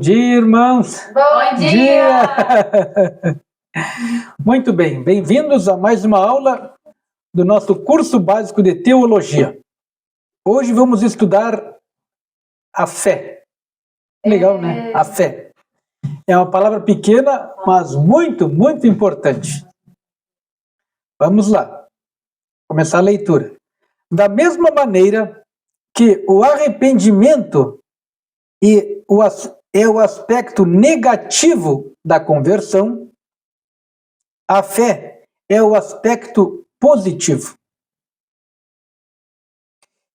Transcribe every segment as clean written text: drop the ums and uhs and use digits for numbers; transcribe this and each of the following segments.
Dia, irmãos! Bom dia! Muito bem, bem-vindos a mais uma aula do nosso curso básico de teologia. Hoje vamos estudar a fé. Legal, né? A fé. É uma palavra pequena, mas muito, muito importante. Vamos lá. Começar a leitura. Da mesma maneira que o arrependimento é o aspecto negativo da conversão, a fé é o aspecto positivo,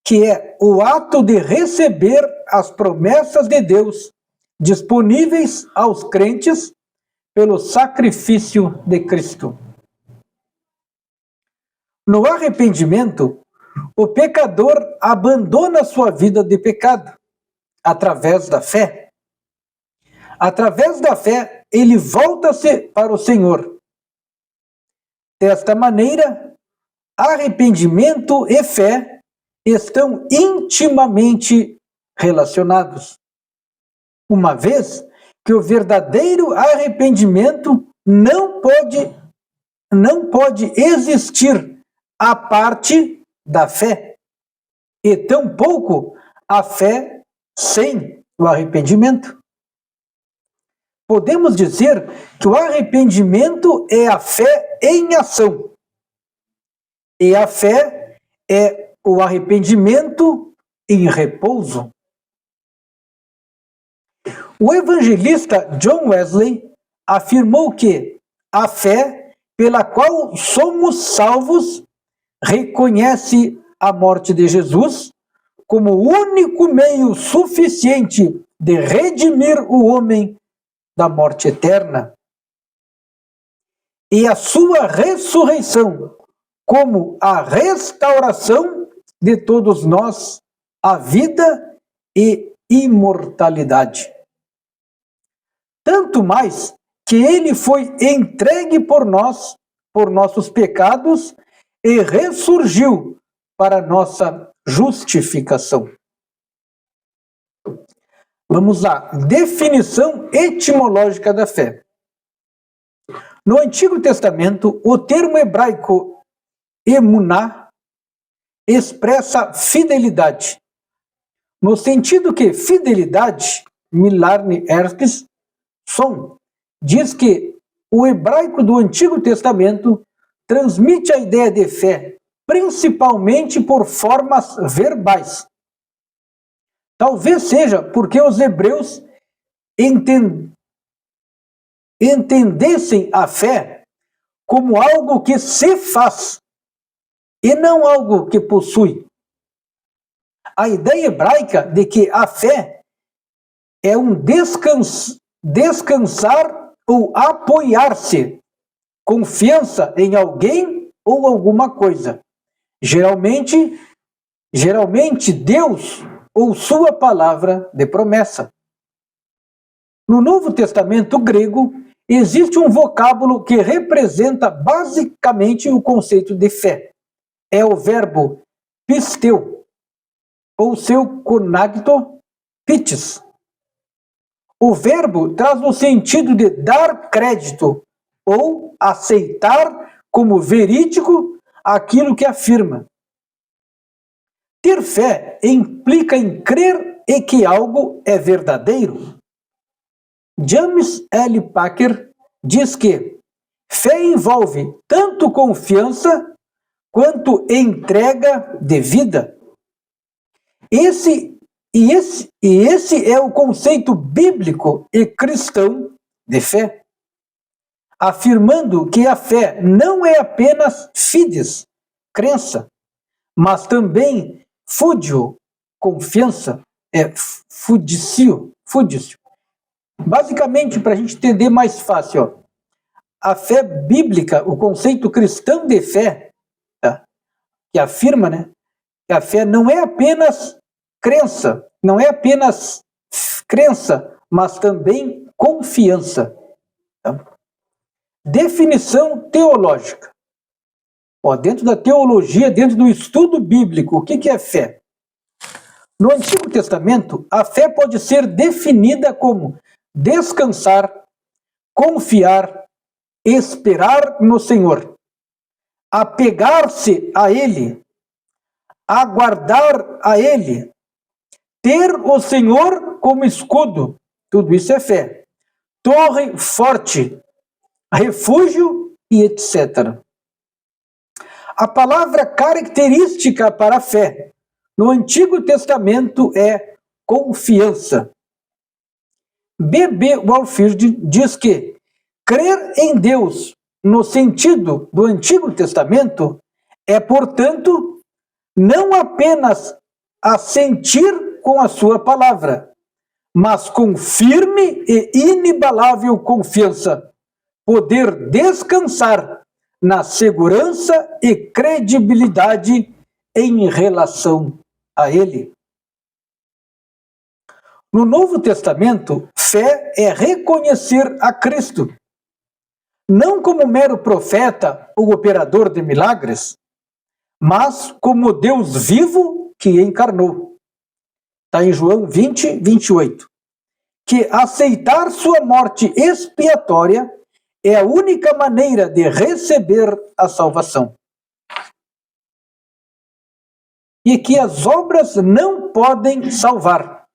que é o ato de receber as promessas de Deus disponíveis aos crentes pelo sacrifício de Cristo. No arrependimento, o pecador abandona sua vida de pecado através da fé. Através da fé, ele volta-se para o Senhor. Desta maneira, arrependimento e fé estão intimamente relacionados, uma vez que o verdadeiro arrependimento não pode existir à parte da fé, e tampouco a fé sem o arrependimento. Podemos dizer que o arrependimento é a fé em ação. E a fé é o arrependimento em repouso. O evangelista John Wesley afirmou que a fé pela qual somos salvos reconhece a morte de Jesus como o único meio suficiente de redimir o homem da morte eterna, e a sua ressurreição como a restauração de todos nós à vida e imortalidade. Tanto mais que ele foi entregue por nós, por nossos pecados, e ressurgiu para nossa justificação. Vamos lá, definição etimológica da fé. No Antigo Testamento, o termo hebraico emuná expressa fidelidade, no sentido que fidelidade, Milarne Erskes, diz que o hebraico do Antigo Testamento transmite a ideia de fé, principalmente por formas verbais. Talvez seja porque os hebreus entendessem a fé como algo que se faz e não algo que possui. A ideia hebraica de que a fé é um descansar ou apoiar-se, confiança em alguém ou alguma coisa. Geralmente Deus ou sua palavra de promessa. No Novo Testamento grego, existe um vocábulo que representa basicamente o conceito de fé. É o verbo pisteu, ou seu conagto, pites. O verbo traz o sentido de dar crédito ou aceitar como verídico aquilo que afirma. Ter fé implica em crer e que algo é verdadeiro. James L. Packer diz que fé envolve tanto confiança quanto entrega de vida. Esse é o conceito bíblico e cristão de fé, afirmando que a fé não é apenas fides, crença, mas também fúdio, confiança, fudício. Basicamente, para a gente entender mais fácil, a fé bíblica, o conceito cristão de fé, tá, que afirma, né, que a fé não é apenas crença, mas também confiança. Tá? Definição teológica. Dentro da teologia, dentro do estudo bíblico, o que é fé? No Antigo Testamento, a fé pode ser definida como descansar, confiar, esperar no Senhor, apegar-se a Ele, aguardar a Ele, ter o Senhor como escudo, tudo isso é fé, torre forte, refúgio e etc. A palavra característica para a fé no Antigo Testamento é confiança. B.B. Warfield diz que crer em Deus no sentido do Antigo Testamento é, portanto, não apenas assentir com a sua palavra, mas com firme e inabalável confiança, poder descansar na segurança e credibilidade em relação a Ele. No Novo Testamento, fé é reconhecer a Cristo, não como mero profeta ou operador de milagres, mas como Deus vivo que encarnou. Está em João 20, 28. Que aceitar sua morte expiatória é a única maneira de receber a salvação. E que as obras não podem salvar.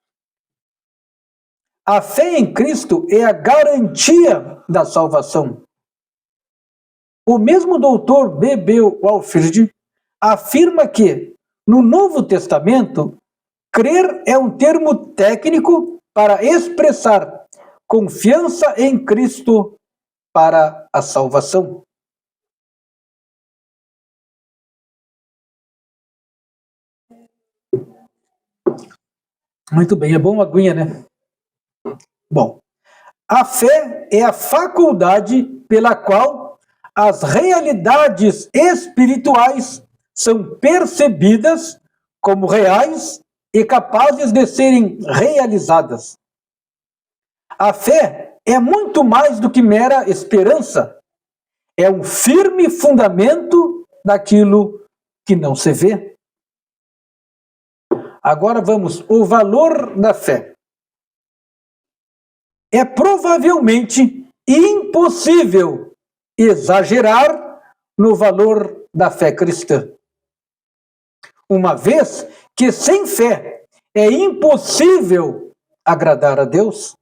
A fé em Cristo é a garantia da salvação. O mesmo doutor B.B. Warfield afirma que, no Novo Testamento, crer é um termo técnico para expressar confiança em Cristo para a salvação. Muito bem, é bom a aguinha, né? Bom, a fé é a faculdade pela qual as realidades espirituais são percebidas como reais e capazes de serem realizadas. A fé é muito mais do que mera esperança. É um firme fundamento daquilo que não se vê. Agora vamos, o valor da fé. É provavelmente impossível exagerar no valor da fé cristã. Uma vez que sem fé é impossível agradar a Deus.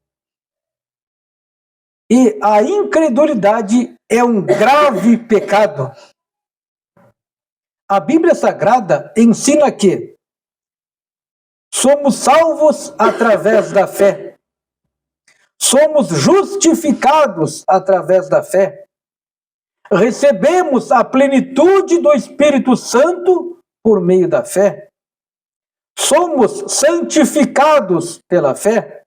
E a incredulidade é um grave pecado. A Bíblia Sagrada ensina que somos salvos através da fé. Somos justificados através da fé. Recebemos a plenitude do Espírito Santo por meio da fé. Somos santificados pela fé.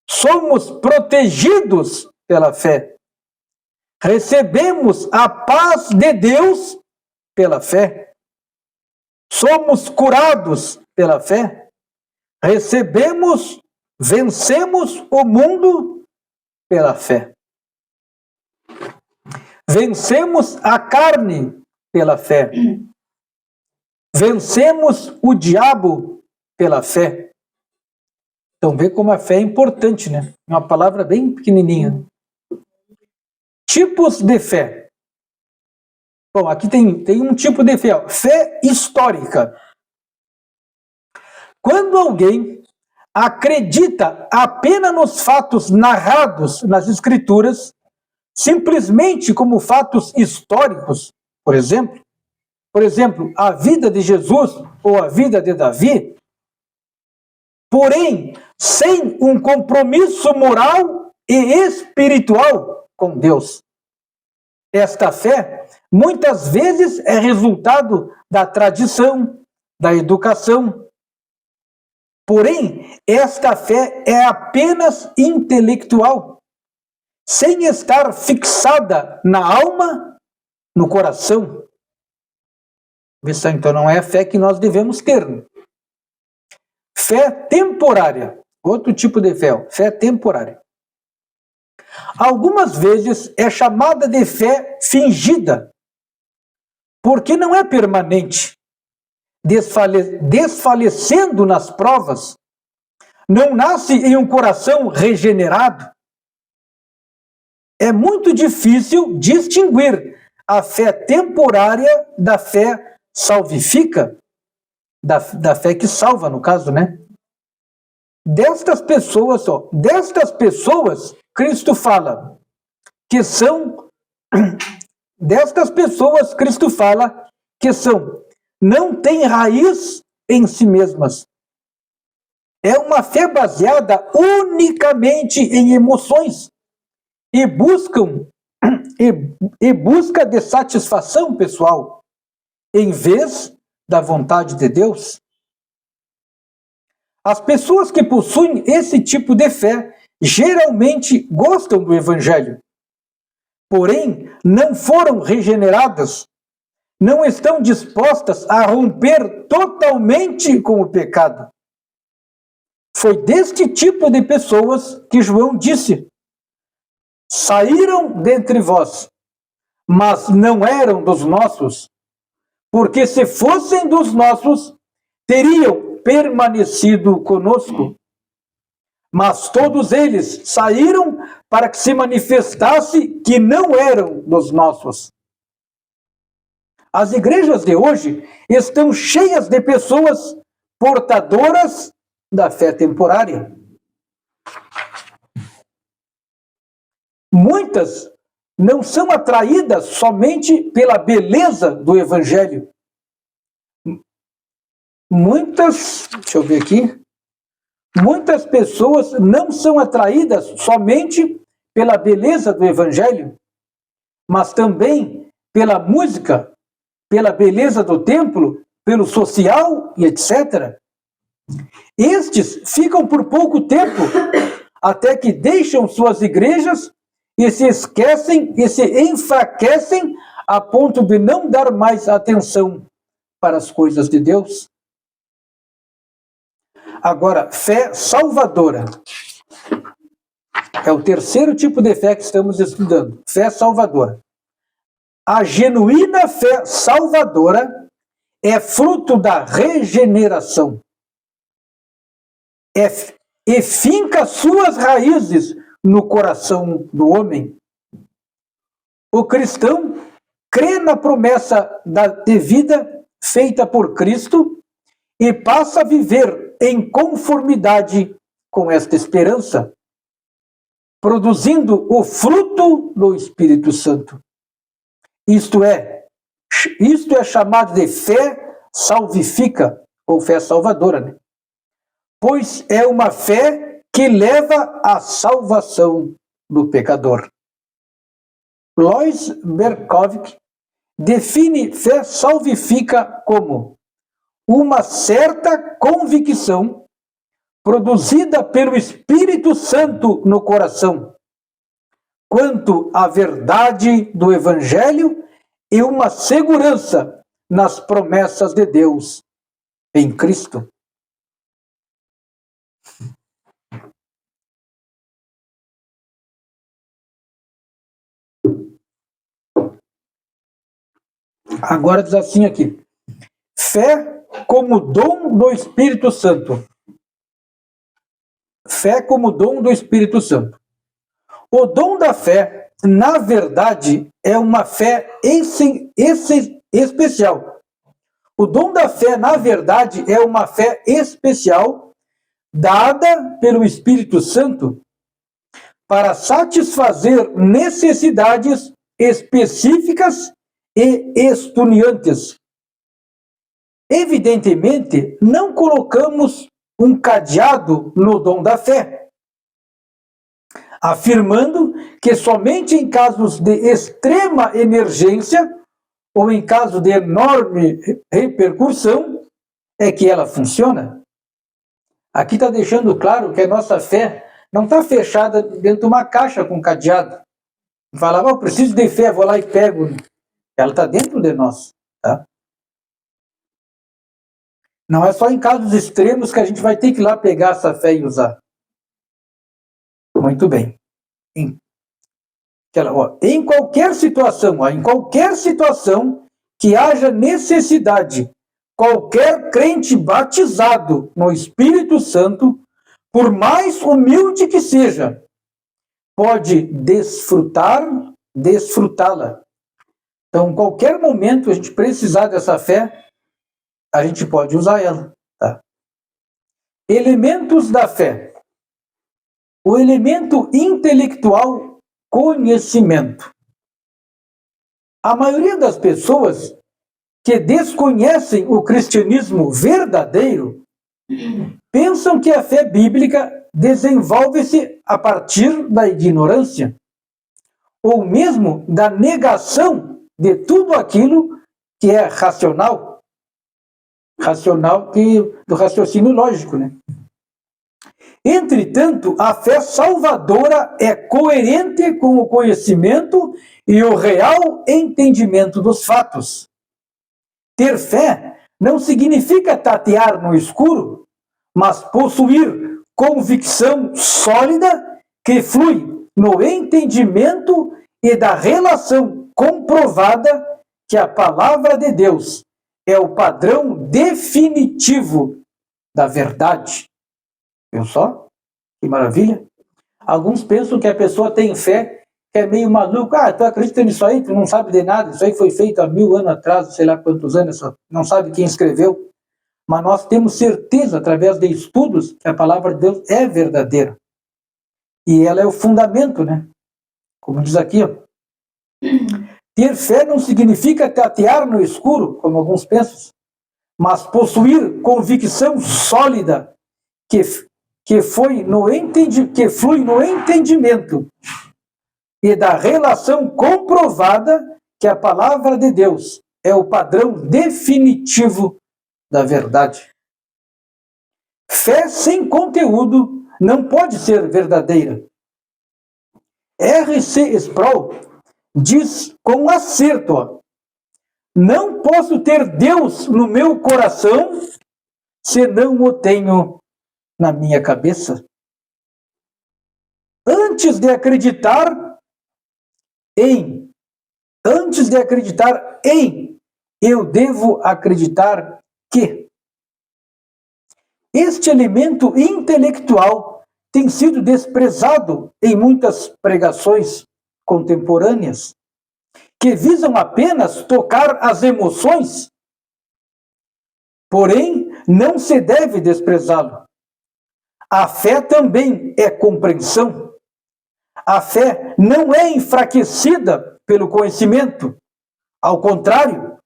Somos protegidos pela fé. Recebemos a paz de Deus pela fé. Somos curados pela fé. Vencemos o mundo pela fé. Vencemos a carne pela fé. Vencemos o diabo pela fé. Então, vê como a fé é importante, né? Uma palavra bem pequenininha. Tipos de fé. Bom, aqui tem um tipo de fé. Fé histórica. Quando alguém acredita apenas nos fatos narrados nas Escrituras, simplesmente como fatos históricos, por exemplo, a vida de Jesus ou a vida de Davi, porém, sem um compromisso moral e espiritual com Deus. Esta fé, muitas vezes, é resultado da tradição, da educação. Porém, esta fé é apenas intelectual, sem estar fixada na alma, no coração. Então, não é a fé que nós devemos ter. Fé temporária. Outro tipo de fé temporária. Algumas vezes é chamada de fé fingida, porque não é permanente, desfalecendo nas provas, não nasce em um coração regenerado, é muito difícil distinguir a fé temporária da fé salvífica, da fé que salva, no caso, né? Destas pessoas, Cristo fala que são não têm raiz em si mesmas. É uma fé baseada unicamente em emoções e busca de satisfação pessoal, em vez da vontade de Deus. As pessoas que possuem esse tipo de fé geralmente gostam do Evangelho, porém não foram regeneradas, não estão dispostas a romper totalmente com o pecado. Foi deste tipo de pessoas que João disse: saíram dentre vós, mas não eram dos nossos, porque se fossem dos nossos, teriam permanecido conosco. Mas todos eles saíram para que se manifestasse que não eram dos nossos. As igrejas de hoje estão cheias de pessoas portadoras da fé temporária. Muitas não são atraídas somente pela beleza do Evangelho. Muitas pessoas não são atraídas somente pela beleza do Evangelho, mas também pela música, pela beleza do templo, pelo social e etc. Estes ficam por pouco tempo, até que deixam suas igrejas e se esquecem e se enfraquecem a ponto de não dar mais atenção para as coisas de Deus. Agora, fé salvadora. É o terceiro tipo de fé que estamos estudando. Fé salvadora. A genuína fé salvadora é fruto da regeneração. E finca suas raízes no coração do homem. O cristão crê na promessa de vida feita por Cristo e passa a viver em conformidade com esta esperança, produzindo o fruto do Espírito Santo. Isto é chamado de fé salvífica, ou fé salvadora, né? Pois é uma fé que leva à salvação do pecador. Lois Berkowitz define fé salvífica como uma certa convicção produzida pelo Espírito Santo no coração, quanto à verdade do Evangelho e uma segurança nas promessas de Deus em Cristo. Agora diz assim aqui: fé como dom do Espírito Santo. Fé como dom do Espírito Santo. O dom da fé, na verdade, é uma fé especial. O dom da fé, na verdade, é uma fé especial dada pelo Espírito Santo para satisfazer necessidades específicas e estonteantes. Evidentemente, não colocamos um cadeado no dom da fé, afirmando que somente em casos de extrema emergência ou em caso de enorme repercussão é que ela funciona. Aqui está deixando claro que a nossa fé não está fechada dentro de uma caixa com cadeado. Falava, eu preciso de fé, vou lá e pego. Ela está dentro de nós, tá? Não é só em casos extremos que a gente vai ter que ir lá pegar essa fé e usar. Muito bem. Em qualquer situação que haja necessidade, qualquer crente batizado no Espírito Santo por mais humilde que seja, pode desfrutá-la. Então, em qualquer momento a gente precisar dessa fé, a gente pode usar ela. Tá? Elementos da fé. O elemento intelectual, conhecimento. A maioria das pessoas que desconhecem o cristianismo verdadeiro pensam que a fé bíblica desenvolve-se a partir da ignorância, ou mesmo da negação de tudo aquilo que é racional. Racional do raciocínio lógico, né? Entretanto, a fé salvadora é coerente com o conhecimento e o real entendimento dos fatos. Ter fé não significa tatear no escuro, mas possuir convicção sólida que flui no entendimento e da relação comprovada que a palavra de Deus é o padrão definitivo da verdade. Viu só? Que maravilha. Alguns pensam que a pessoa tem fé, que é meio maluco. Ah, tu acredita nisso aí? Tu não sabe de nada. Isso aí foi feito há 1000 anos atrás, sei lá quantos anos, não sabe quem escreveu. Mas nós temos certeza, através de estudos, que a palavra de Deus é verdadeira. E ela é o fundamento, né? Como diz aqui, ó. Ter fé não significa tatear no escuro, como alguns pensam, mas possuir convicção sólida que flui no entendimento e da relação comprovada que a palavra de Deus é o padrão definitivo da verdade. Fé sem conteúdo não pode ser verdadeira. R.C. Sproul diz com acerto, ó, não posso ter Deus no meu coração se não o tenho na minha cabeça. Antes de acreditar em, eu devo acreditar que. Este elemento intelectual tem sido desprezado em muitas pregações contemporâneas, que visam apenas tocar as emoções. Porém, não se deve desprezá-lo. A fé também é compreensão. A fé não é enfraquecida pelo conhecimento. Ao contrário,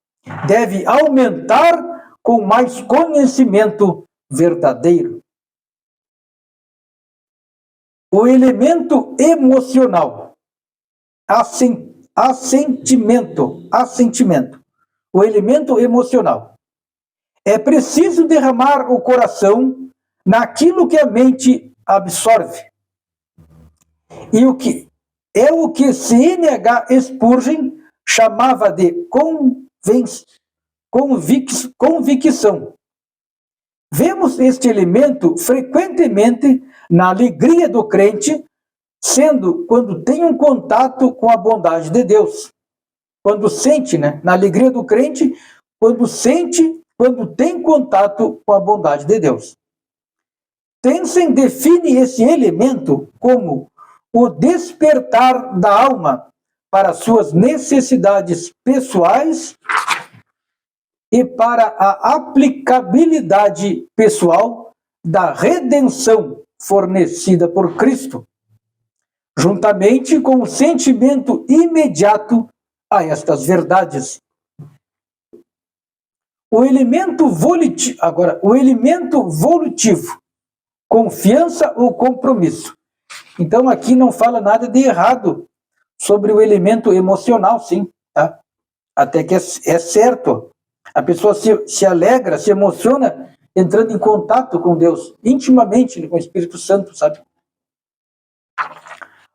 deve aumentar com mais conhecimento verdadeiro. O elemento emocional, assentimento. O elemento emocional. É preciso derramar o coração naquilo que a mente absorve. E o que C.N.H. Spurgeon chamava de convicção. Vemos este elemento frequentemente na alegria do crente, sendo quando tem um contato com a bondade de Deus. Quando sente, né? Na alegria do crente, quando tem contato com a bondade de Deus. Tensen define esse elemento como o despertar da alma para suas necessidades pessoais e para a aplicabilidade pessoal da redenção fornecida por Cristo, juntamente com o sentimento imediato a estas verdades. O elemento volutivo, confiança ou compromisso. Então aqui não fala nada de errado sobre o elemento emocional, sim, tá? Até que é certo. A pessoa se alegra, se emociona entrando em contato com Deus, intimamente com o Espírito Santo, sabe?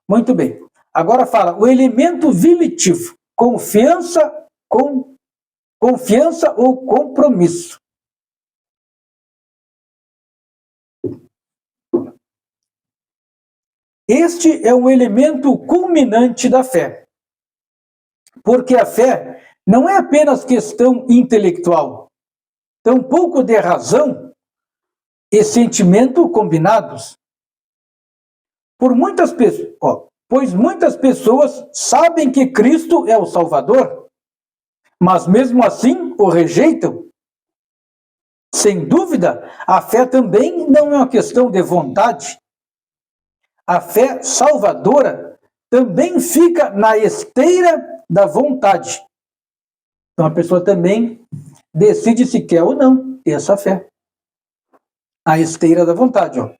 Muito bem. Agora fala o elemento vilitivo, confiança ou compromisso. Este é um elemento culminante da fé. Porque a fé não é apenas questão intelectual, tampouco de razão e sentimento combinados, Pois muitas pessoas sabem que Cristo é o Salvador, mas mesmo assim o rejeitam. Sem dúvida, a fé também não é uma questão de vontade. A fé salvadora também fica na esteira da vontade. Então a pessoa também decide se quer ou não ter essa fé. A esteira da vontade, ó.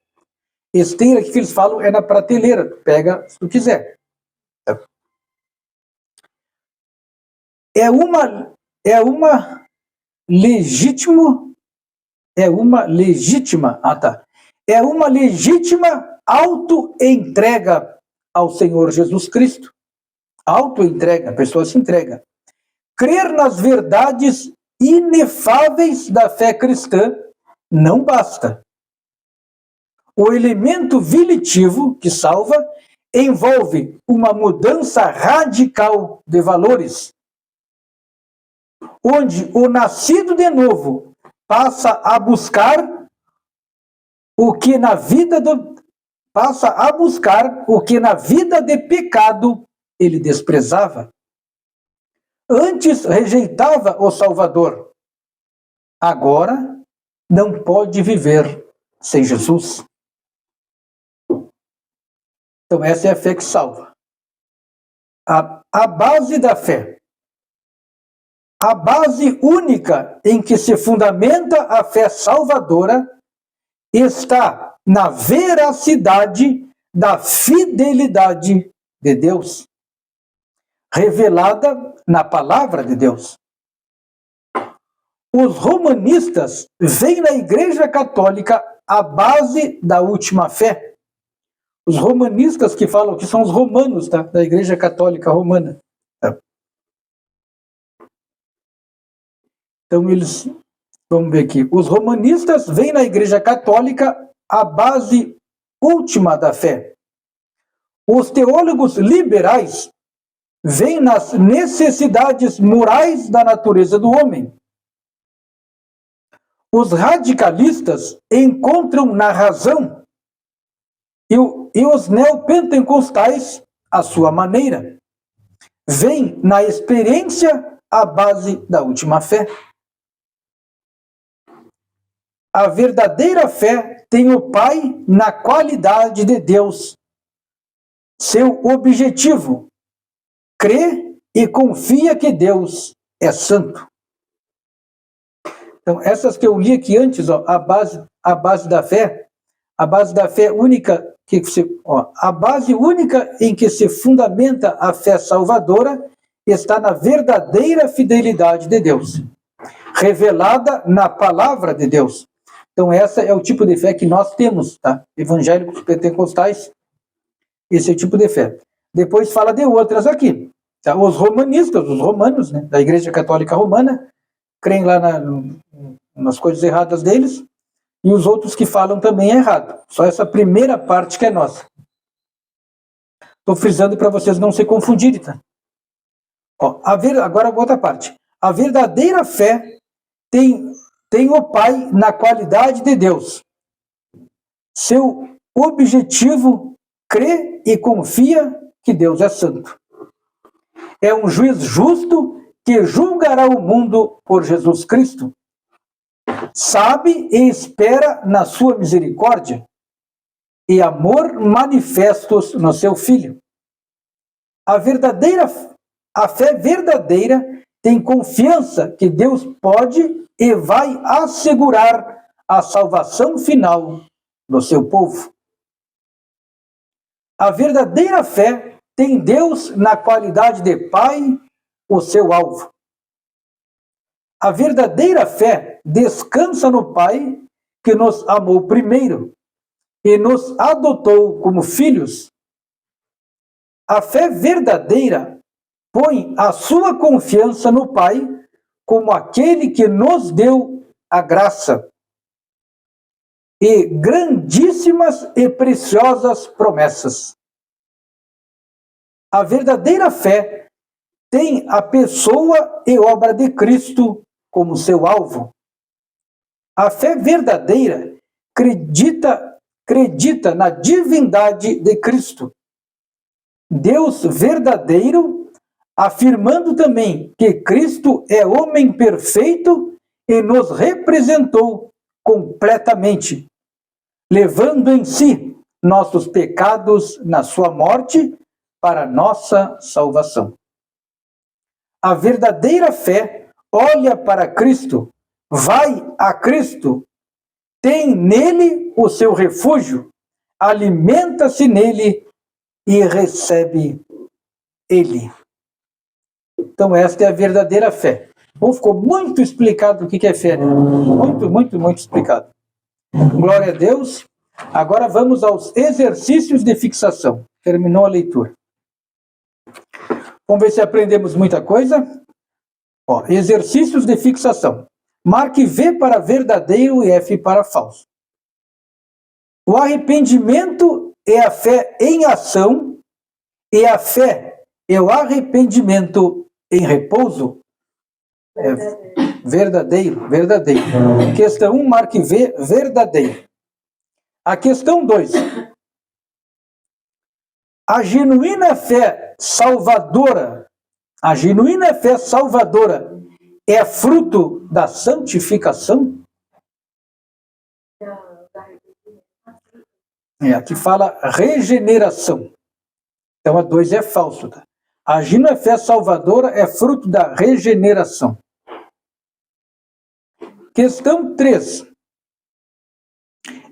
Esteira, que eles falam, é na prateleira. Pega se tu quiser. É uma legítima auto-entrega ao Senhor Jesus Cristo. Auto-entrega, a pessoa se entrega. Crer nas verdades inefáveis da fé cristã não basta. O elemento vilitivo que salva envolve uma mudança radical de valores, onde o nascido de novo passa a buscar o que na vida de pecado ele desprezava. Antes rejeitava o Salvador. Agora não pode viver sem Jesus. Então essa é a fé que salva. A base da fé. A base única em que se fundamenta a fé salvadora está na veracidade da fidelidade de Deus, revelada na palavra de Deus. Os romanistas veem na Igreja Católica a base da última fé. Os romanistas que falam que são os romanos, tá? Da Igreja Católica Romana. Tá? Então vamos ver aqui. Os romanistas veem na Igreja Católica a base última da fé. Os teólogos liberais veem nas necessidades morais da natureza do homem. Os radicalistas encontram na razão e os neopentecostais a sua maneira. Veem na experiência a base da última fé. A verdadeira fé tem o Pai na qualidade de Deus. Seu objetivo, crê e confia que Deus é santo. Então, essas que eu li aqui antes, ó, a base da fé única, a base única em que se fundamenta a fé salvadora está na verdadeira fidelidade de Deus, revelada na palavra de Deus. Então, essa é o tipo de fé que nós temos, tá? Evangélicos pentecostais, esse é o tipo de fé. Depois fala de outras aqui. Tá? Os romanistas, os romanos, né, da Igreja Católica Romana, creem lá nas coisas erradas deles, e os outros que falam também é errado. Só essa primeira parte que é nossa. Estou frisando para vocês não se confundirem, tá? Ó, agora a outra parte. A verdadeira fé tem o Pai na qualidade de Deus. Seu objetivo, crê e confia que Deus é santo. É um juiz justo que julgará o mundo por Jesus Cristo. Sabe e espera na sua misericórdia e amor manifestos no seu Filho. A fé verdadeira tem confiança que Deus pode e vai assegurar a salvação final do seu povo. A verdadeira fé tem Deus na qualidade de Pai, o seu alvo. A verdadeira fé descansa no Pai, que nos amou primeiro e nos adotou como filhos. A fé verdadeira põe a sua confiança no Pai como aquele que nos deu a graça e grandíssimas e preciosas promessas. A verdadeira fé tem a pessoa e obra de Cristo como seu alvo. A fé verdadeira acredita acredita na divindade de Cristo, Deus verdadeiro, afirmando também que Cristo é homem perfeito e nos representou completamente, levando em si nossos pecados na sua morte para nossa salvação. A verdadeira fé olha para Cristo, vai a Cristo, tem nele o seu refúgio, alimenta-se nele e recebe ele. Então esta é a verdadeira fé. Bom, ficou muito explicado o que é fé, né? Muito explicado. Glória a Deus. Agora vamos aos exercícios de fixação. Terminou a leitura. Vamos ver se aprendemos muita coisa. Ó, exercícios de fixação. Marque V para verdadeiro e F para falso. O arrependimento é a fé em ação e a fé é o arrependimento em repouso. É verdadeiro. Questão 1, marque V, verdadeiro. A questão 2. A genuína fé salvadora é fruto da santificação? Aqui fala regeneração. Então a 2 é falso. Tá? A genuína fé salvadora é fruto da regeneração. Questão 3.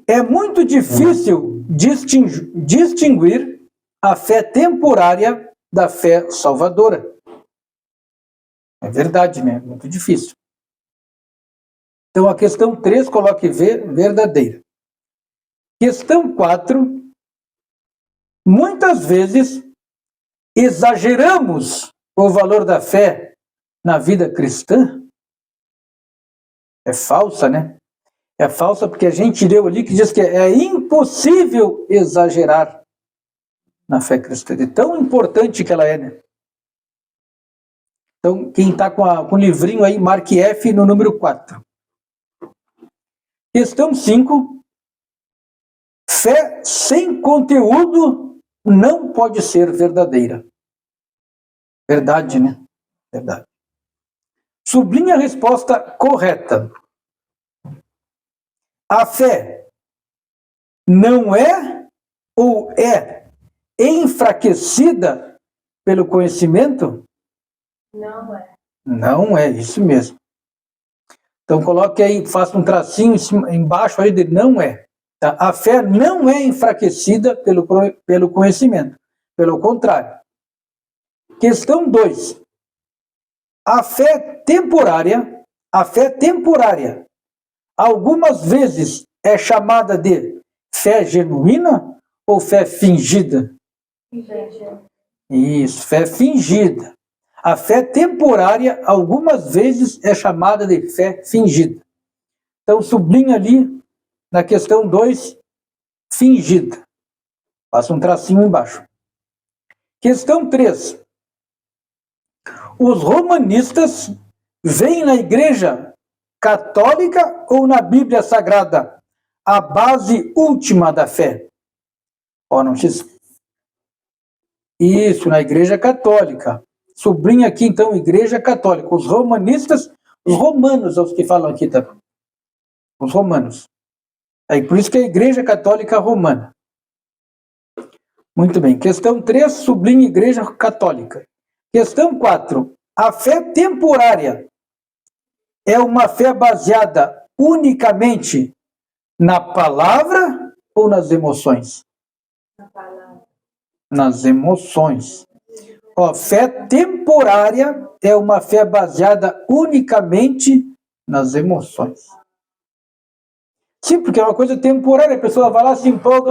É muito difícil distinguir a fé temporária da fé salvadora. É verdade, né? Muito difícil. Então, a questão 3, coloque V, verdadeira. Questão 4. Muitas vezes exageramos o valor da fé na vida cristã. É falsa, né? É falsa porque a gente leu ali que diz que é impossível exagerar na fé cristã. É tão importante que ela é, né? Então, quem está com o livrinho aí, marque F no número 4. Questão 5. Fé sem conteúdo não pode ser verdadeira. Verdade, né? Verdade. Sublinhe a resposta correta. A fé não é ou é enfraquecida pelo conhecimento? Não é. Não é, isso mesmo. Então coloque aí, faça um tracinho embaixo aí de não é. Tá? A fé não é enfraquecida pelo conhecimento. Pelo contrário. Questão 2. A fé temporária, algumas vezes é chamada de fé genuína ou fé fingida? Isso, fé fingida. A fé temporária, algumas vezes, é chamada de fé fingida. Então, sublinha ali, na questão 2, fingida. Faça um tracinho embaixo. Questão 3. Os romanistas veem na Igreja Católica ou na Bíblia Sagrada a base última da fé? Não se... Isso, na Igreja Católica. Sublinha aqui, então, Igreja Católica. Os romanistas, os romanos, são os que falam aqui, tá? Os romanos. Aí, por isso que é a Igreja Católica Romana. Muito bem. Questão 3, sublinha Igreja Católica. Questão 4. A fé temporária é uma fé baseada unicamente na palavra ou nas emoções? Na palavra. Nas emoções. Fé temporária é uma fé baseada unicamente nas emoções. Sim, porque é uma coisa temporária, a pessoa vai lá, se empolga,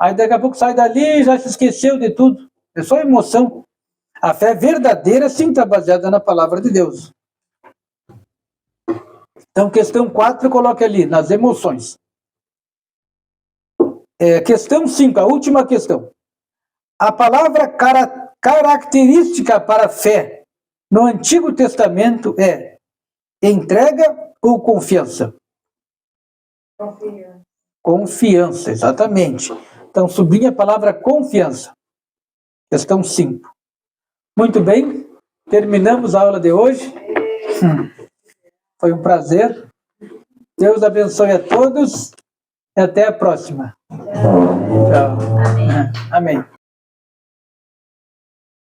aí daqui a pouco sai dali, já se esqueceu de tudo. É só emoção. A fé verdadeira, sim, está baseada na palavra de Deus. Então, questão 4, coloque ali, nas emoções. Questão 5, a última questão. A palavra característica para a fé no Antigo Testamento é entrega ou confiança? Confiança. Confiança, exatamente. Então, sublinhe a palavra confiança. Questão 5. Muito bem, terminamos a aula de hoje. Foi um prazer. Deus abençoe a todos e até a próxima. Tchau. Amém. Amém.